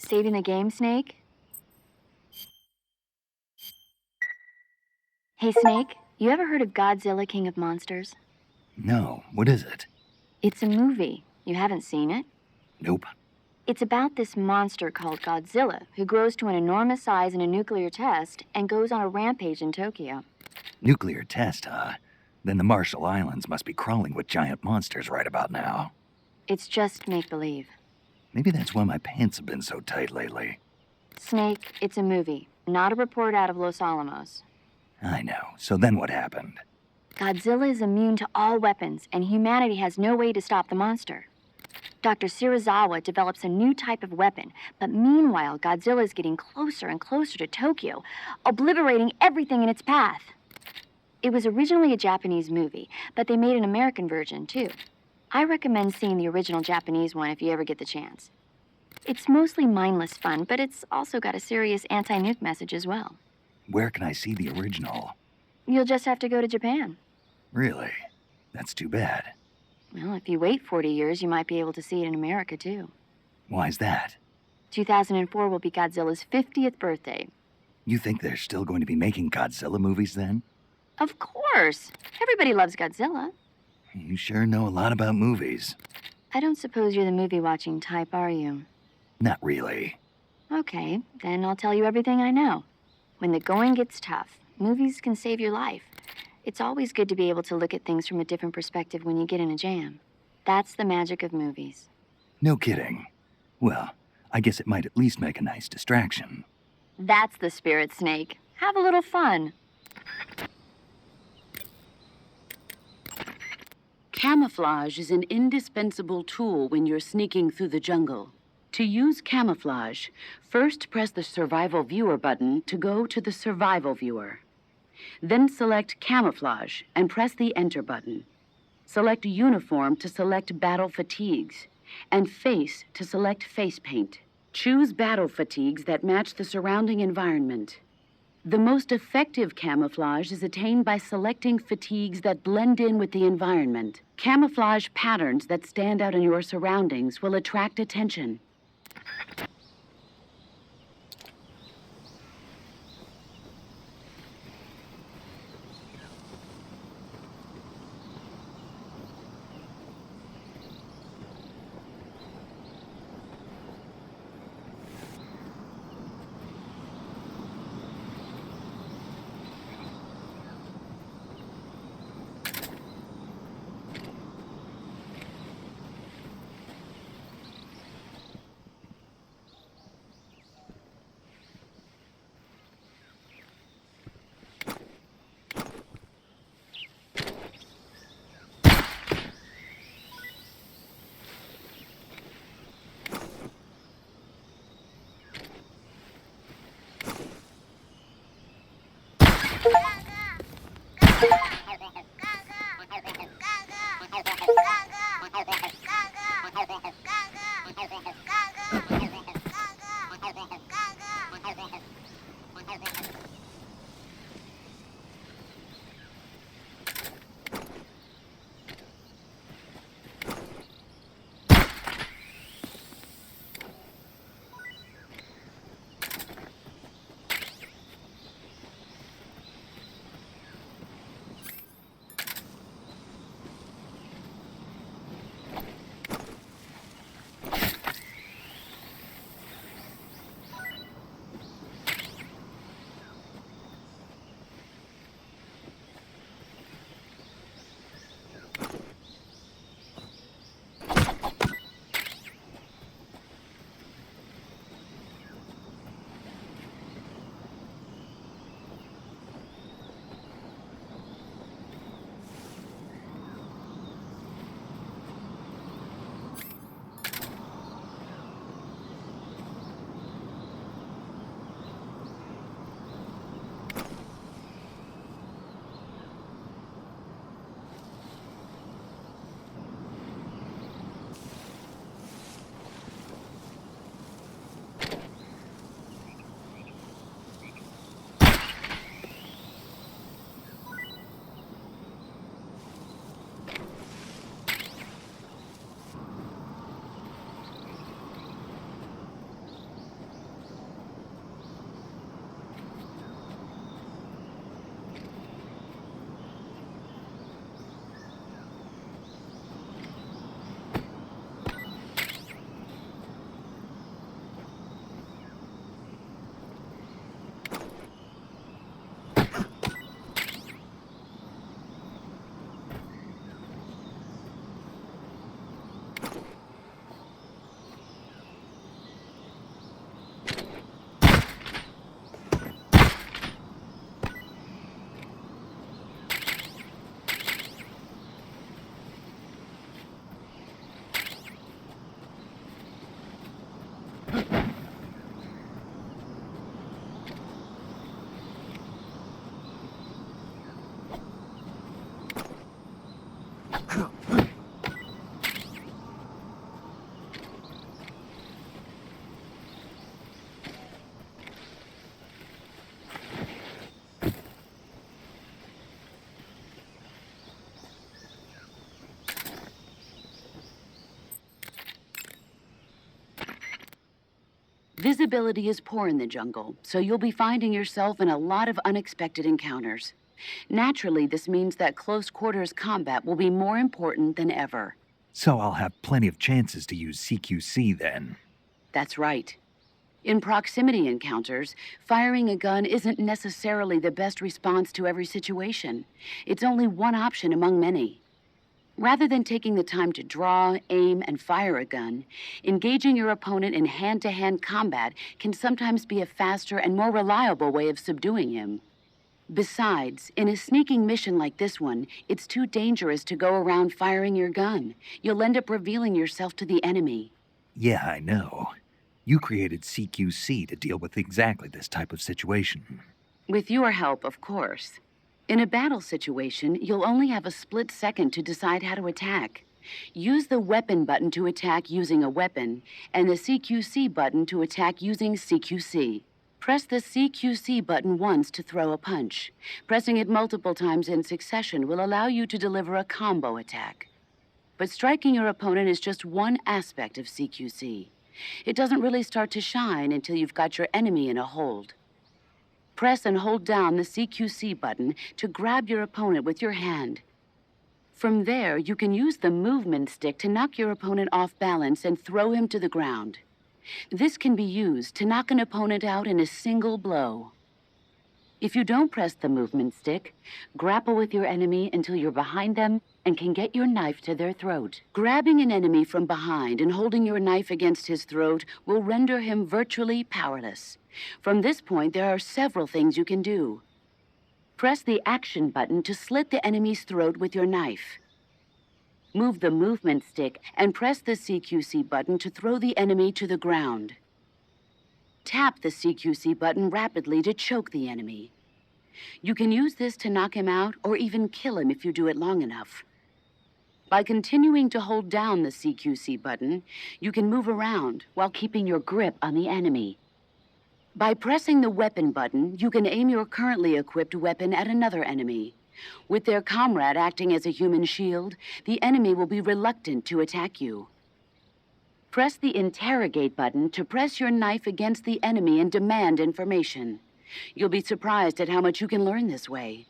Saving the game, Snake? Hey, Snake, you ever heard of Godzilla, King of Monsters? No, what is it? It's a movie. You haven't seen it? Nope. It's about this monster called Godzilla, who grows to an enormous size in a nuclear test and goes on a rampage in Tokyo. Nuclear test, huh? Then the Marshall Islands must be crawling with giant monsters right about now. It's just make-believe. Maybe that's why my pants have been so tight lately. Snake, it's a movie, not a report out of Los Alamos. I know. So then what happened? Godzilla is immune to all weapons, and humanity has no way to stop the monster. Dr. Shirazawa develops a new type of weapon, but meanwhile, Godzilla is getting closer and closer to Tokyo, obliterating everything in its path. It was originally a Japanese movie, but they made an American version, too. I recommend seeing the original Japanese one if you ever get the chance. It's mostly mindless fun, but it's also got a serious anti-nuke message as well. Where can I see the original? You'll just have to go to Japan. Really? That's too bad. Well, if you wait 40 years, you might be able to see it in America, too. Why's that? 2004 will be Godzilla's 50th birthday. You think they're still going to be making Godzilla movies then? Of course. Everybody loves Godzilla. You sure know a lot about movies. I don't suppose you're the movie-watching type, are you? Not really. Okay, then I'll tell you everything I know. When the going gets tough, movies can save your life. It's always good to be able to look at things from a different perspective when you get in a jam. That's the magic of movies. No kidding. Well, I guess it might at least make a nice distraction. That's the spirit, Snake. Have a little fun. Camouflage is an indispensable tool when you're sneaking through the jungle. To use camouflage, first press the Survival Viewer button to go to the Survival Viewer. Then select Camouflage and press the Enter button. Select Uniform to select Battle Fatigues, and Face to select Face Paint. Choose battle fatigues that match the surrounding environment. The most effective camouflage is attained by selecting fatigues that blend in with the environment. Camouflage patterns that stand out in your surroundings will attract attention. Visibility is poor in the jungle, so you'll be finding yourself in a lot of unexpected encounters. Naturally, this means that close quarters combat will be more important than ever. So I'll have plenty of chances to use CQC then. That's right. In proximity encounters, firing a gun isn't necessarily the best response to every situation. It's only one option among many. Rather than taking the time to draw, aim, and fire a gun, engaging your opponent in hand-to-hand combat can sometimes be a faster and more reliable way of subduing him. Besides, in a sneaking mission like this one, it's too dangerous to go around firing your gun. You'll end up revealing yourself to the enemy. Yeah, I know. You created CQC to deal with exactly this type of situation. With your help, of course. In a battle situation, you'll only have a split second to decide how to attack. Use the weapon button to attack using a weapon, and the CQC button to attack using CQC. Press the CQC button once to throw a punch. Pressing it multiple times in succession will allow you to deliver a combo attack. But striking your opponent is just one aspect of CQC. It doesn't really start to shine until you've got your enemy in a hold. Press and hold down the CQC button to grab your opponent with your hand. From there, you can use the movement stick to knock your opponent off balance and throw him to the ground. This can be used to knock an opponent out in a single blow. If you don't press the movement stick, grapple with your enemy until you're behind them and can get your knife to their throat. Grabbing an enemy from behind and holding your knife against his throat will render him virtually powerless. From this point, there are several things you can do. Press the action button to slit the enemy's throat with your knife. Move the movement stick and press the CQC button to throw the enemy to the ground. Tap the CQC button rapidly to choke the enemy. You can use this to knock him out or even kill him if you do it long enough. By continuing to hold down the CQC button, you can move around while keeping your grip on the enemy. By pressing the weapon button, you can aim your currently equipped weapon at another enemy. With their comrade acting as a human shield, the enemy will be reluctant to attack you. Press the interrogate button to press your knife against the enemy and demand information. You'll be surprised at how much you can learn this way.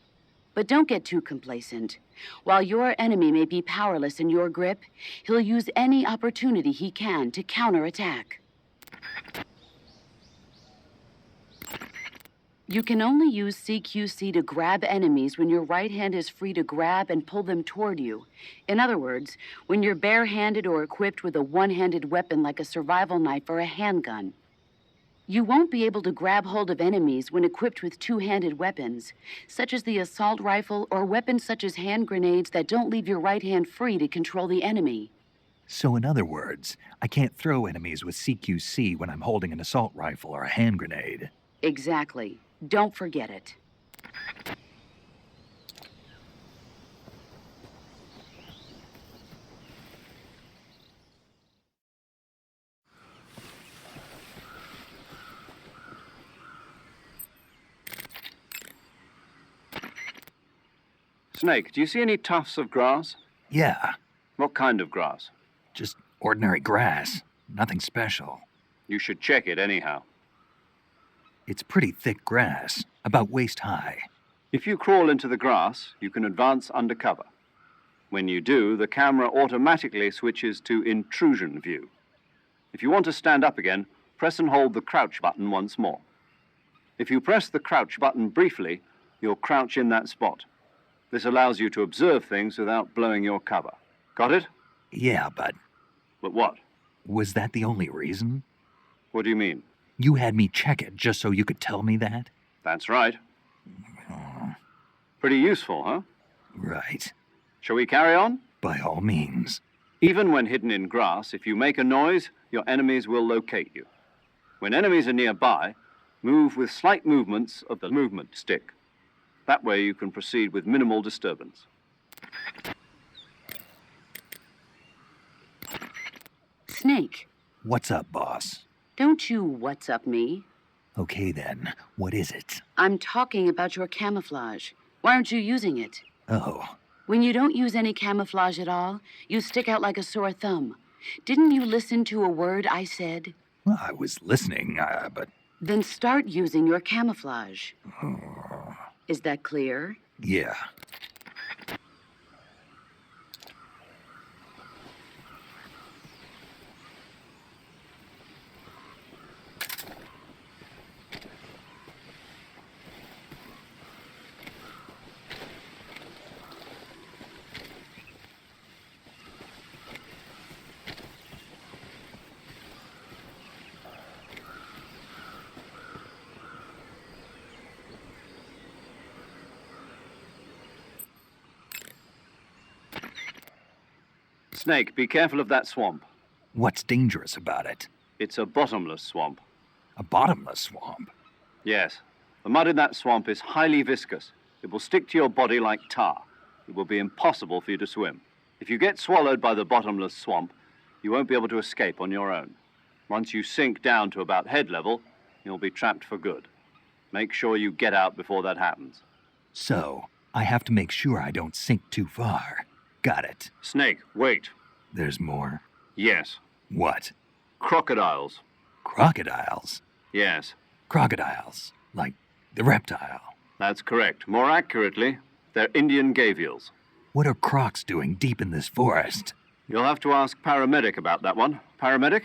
But don't get too complacent. While your enemy may be powerless in your grip, he'll use any opportunity he can to counterattack. You can only use CQC to grab enemies when your right hand is free to grab and pull them toward you. In other words, when you're barehanded or equipped with a one-handed weapon like a survival knife or a handgun. You won't be able to grab hold of enemies when equipped with two-handed weapons, such as the assault rifle or weapons such as hand grenades that don't leave your right hand free to control the enemy. So in other words, I can't throw enemies with CQC when I'm holding an assault rifle or a hand grenade. Exactly. Don't forget it. Snake, do you see any tufts of grass? Yeah, What kind of grass? just ordinary grass. Nothing special. You should check it anyhow. It's pretty thick grass, about waist high. If you crawl into the grass, you can advance under cover. When you do, the camera automatically switches to intrusion view. If you want to stand up again, press and hold the crouch button once more. If you press the crouch button briefly, you'll crouch in that spot. This allows you to observe things without blowing your cover. Got it? Yeah, but But what? was that the only reason? What do you mean? You had me check it just so you could tell me that? That's right. Pretty useful, huh? Right. Shall we carry on? By all means. Even when hidden in grass, if you make a noise, your enemies will locate you. When enemies are nearby, move with slight movements of the movement stick. That way you can proceed with minimal disturbance. Snake, What's up, boss? don't you what's up me. Okay then, what is it? I'm talking about your camouflage. Why aren't you using it? Oh, When you don't use any camouflage at all, you stick out like a sore thumb. Didn't you listen to a word I said? Well, I was listening, but Then start using your camouflage. Is that clear? yeah. Snake, be careful of that swamp. What's dangerous about it? It's a bottomless swamp. A bottomless swamp. Yes. The mud in that swamp is highly viscous. It will stick to your body like tar. It will be impossible for you to swim. If you get swallowed by the bottomless swamp, you won't be able to escape on your own. Once you sink down to about head level, you'll be trapped for good. Make sure you get out before that happens. So, I have to make sure I don't sink too far. Got it. Snake, wait. There's more. Yes. What? Crocodiles. Crocodiles? Yes. Crocodiles. Like the reptile. That's correct. More accurately, they're Indian gavials. What are crocs doing deep in this forest? You'll have to ask Paramedic about that one. Paramedic?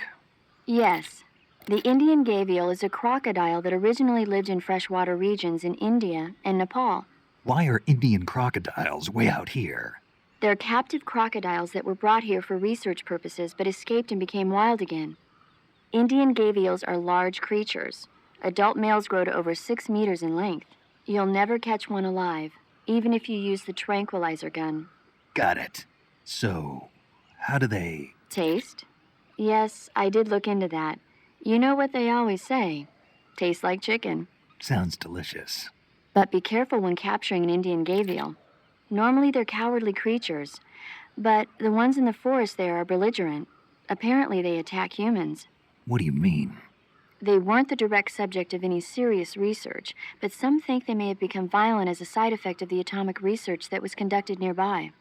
Yes. The Indian gavial is a crocodile that originally lived in freshwater regions in India and Nepal. Why are Indian crocodiles way out here? They're captive crocodiles that were brought here for research purposes but escaped and became wild again. Indian gavials are large creatures. Adult males grow to over 6 meters in length. You'll never catch one alive, even if you use the tranquilizer gun. Got it. So, how do they... Taste? Yes, I did look into that. You know what they always say. Tastes like chicken. Sounds delicious. But be careful when capturing an Indian gavial. Normally they're cowardly creatures, but the ones in the forest there are belligerent. Apparently they attack humans. What do you mean? They weren't the direct subject of any serious research, but some think they may have become violent as a side effect of the atomic research that was conducted nearby.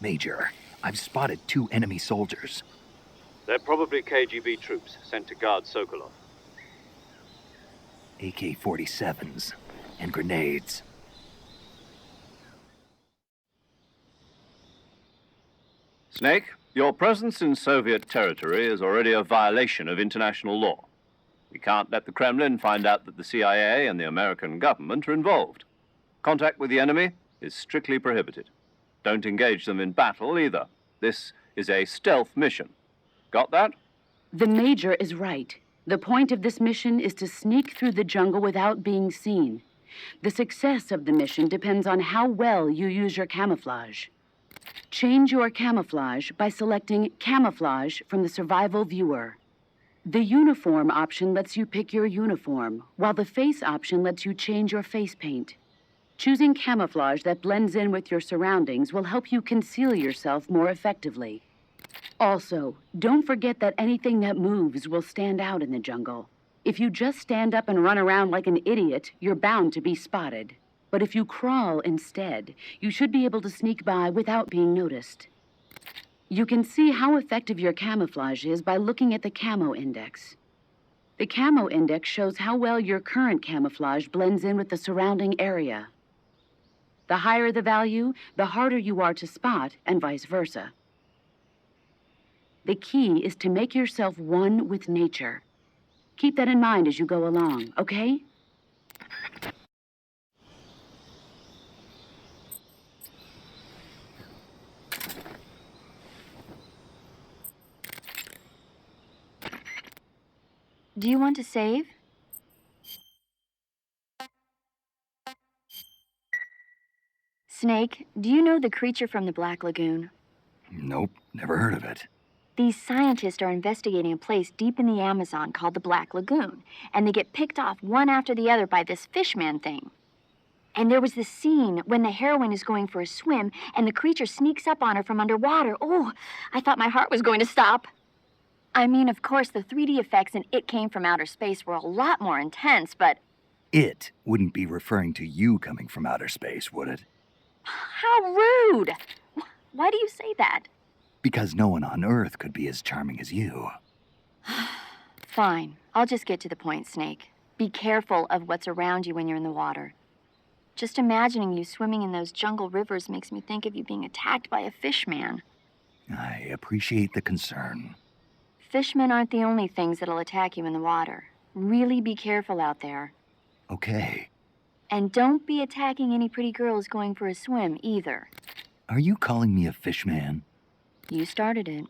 Major, I've spotted 2 enemy soldiers. They're probably KGB troops sent to guard Sokolov. AK-47s and grenades. Snake, your presence in Soviet territory is already a violation of international law. We can't let the Kremlin find out that the CIA and the American government are involved. Contact with the enemy is strictly prohibited. Don't engage them in battle either. This is a stealth mission. Got that? The Major is right. The point of this mission is to sneak through the jungle without being seen. The success of the mission depends on how well you use your camouflage. Change your camouflage by selecting Camouflage from the Survival Viewer. The Uniform option lets you pick your uniform, while the Face option lets you change your face paint. Choosing camouflage that blends in with your surroundings will help you conceal yourself more effectively. Also, don't forget that anything that moves will stand out in the jungle. If you just stand up and run around like an idiot, you're bound to be spotted. But if you crawl instead, you should be able to sneak by without being noticed. You can see how effective your camouflage is by looking at the Camo Index. The Camo Index shows how well your current camouflage blends in with the surrounding area. The higher the value, the harder you are to spot, and vice versa. The key is to make yourself one with nature. Keep that in mind as you go along, okay? Do you want to save? Snake, do you know the creature from the Black Lagoon? Nope, never heard of it. These scientists are investigating a place deep in the Amazon called the Black Lagoon, and they get picked off one after the other by this fishman thing. And there was this scene when the heroine is going for a swim, and the creature sneaks up on her from underwater. Oh, I thought my heart was going to stop. I mean, of course, the 3D effects in It Came from Outer Space were a lot more intense, but... It wouldn't be referring to you coming from outer space, would it? How rude! Why do you say that? Because no one on Earth could be as charming as you. Fine. I'll just get to the point, Snake. Be careful of what's around you when you're in the water. Just imagining you swimming in those jungle rivers makes me think of you being attacked by a fishman. I appreciate the concern. Fishmen aren't the only things that'll attack you in the water. Really be careful out there. Okay. And don't be attacking any pretty girls going for a swim, either. Are you calling me a fishman? You started it.